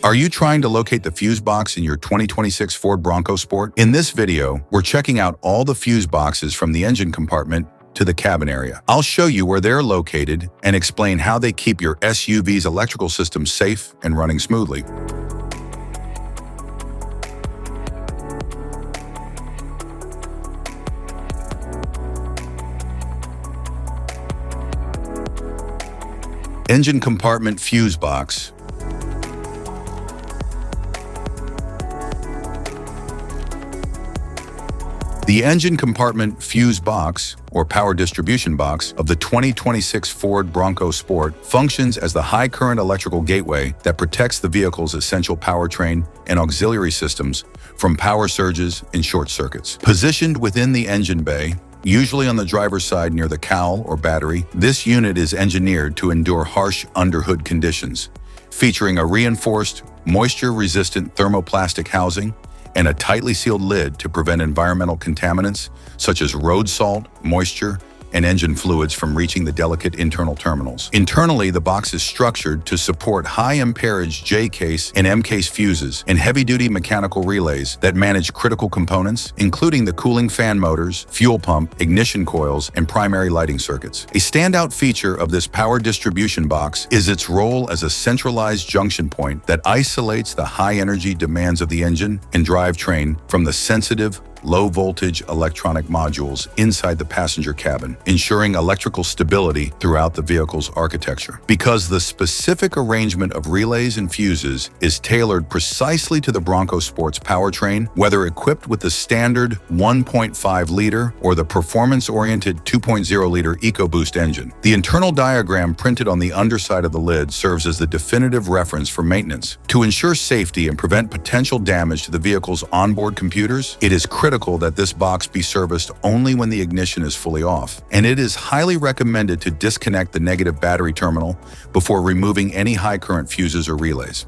Are you trying to locate the fuse box in your 2026 Ford Bronco Sport? In this video, we're checking out all the fuse boxes from the engine compartment to the cabin area. I'll show you where they're located and explain how they keep your SUV's electrical system safe and running smoothly. Engine compartment fuse box. The engine compartment fuse box, or power distribution box, of the 2026 Ford Bronco Sport functions as the high-current electrical gateway that protects the vehicle's essential powertrain and auxiliary systems from power surges and short circuits. Positioned within the engine bay, usually on the driver's side near the cowl or battery, this unit is engineered to endure harsh underhood conditions, featuring a reinforced, moisture-resistant thermoplastic housing and a tightly sealed lid to prevent environmental contaminants such as road salt, moisture, and engine fluids from reaching the delicate internal terminals. Internally, the box is structured to support high-amperage J-case and M-case fuses and heavy-duty mechanical relays that manage critical components, including the cooling fan motors, fuel pump, ignition coils, and primary lighting circuits. A standout feature of this power distribution box is its role as a centralized junction point that isolates the high-energy demands of the engine and drivetrain from the sensitive, low-voltage electronic modules inside the passenger cabin, ensuring electrical stability throughout the vehicle's architecture. Because the specific arrangement of relays and fuses is tailored precisely to the Bronco Sport's powertrain, whether equipped with the standard 1.5-liter or the performance-oriented 2.0-liter EcoBoost engine. The internal diagram printed on the underside of the lid serves as the definitive reference for maintenance. To ensure safety and prevent potential damage to the vehicle's onboard computers, it is critical that this box be serviced only when the ignition is fully off, and it is highly recommended to disconnect the negative battery terminal before removing any high current fuses or relays.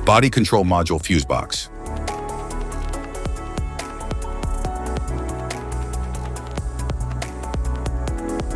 Body control module fuse box.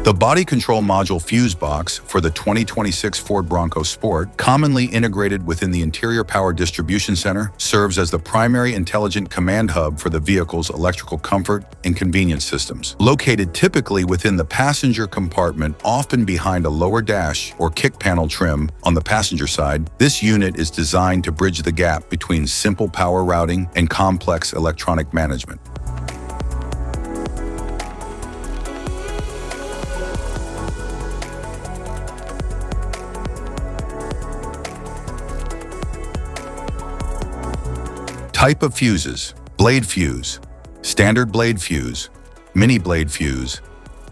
The body control module fuse box for the 2026 Ford Bronco Sport, commonly integrated within the interior power distribution center, serves as the primary intelligent command hub for the vehicle's electrical comfort and convenience systems. Located typically within the passenger compartment, often behind a lower dash or kick panel trim on the passenger side, this unit is designed to bridge the gap between simple power routing and complex electronic management. Type of fuses: blade fuse, standard blade fuse, mini blade fuse,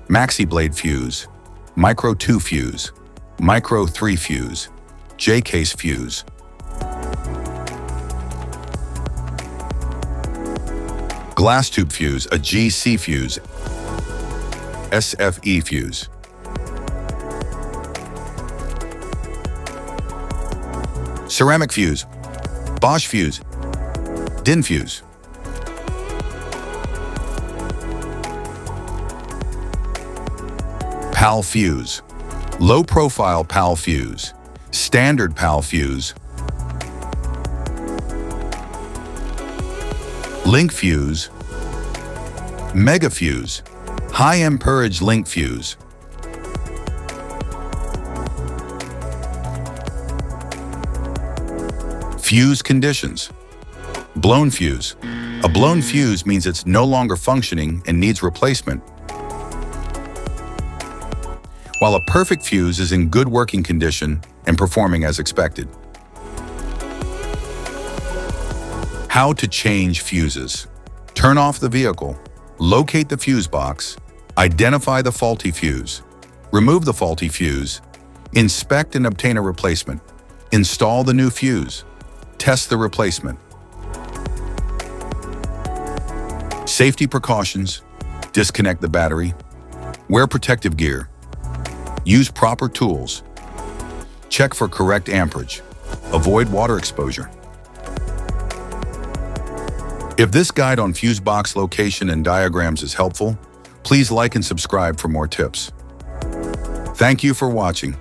maxi blade fuse, micro 2 fuse, micro 3 fuse, J-case fuse. Glass tube fuse, a GC fuse, SFE fuse. Ceramic fuse, Bosch fuse, DIN fuse. PAL fuse, low profile PAL fuse, standard PAL fuse, link fuse, mega fuse, high amperage link fuse. Fuse conditions. Blown fuse. A blown fuse means it's no longer functioning and needs replacement, while a perfect fuse is in good working condition and performing as expected. How to change fuses. Turn off the vehicle, locate the fuse box, identify the faulty fuse, remove the faulty fuse, Inspect and obtain a replacement. Install the new fuse. Test the replacement. Safety precautions. Disconnect the battery. Wear protective gear. Use proper tools. Check for correct amperage. Avoid water exposure. If this guide on fuse box location and diagrams is helpful, please like and subscribe for more tips. Thank you for watching.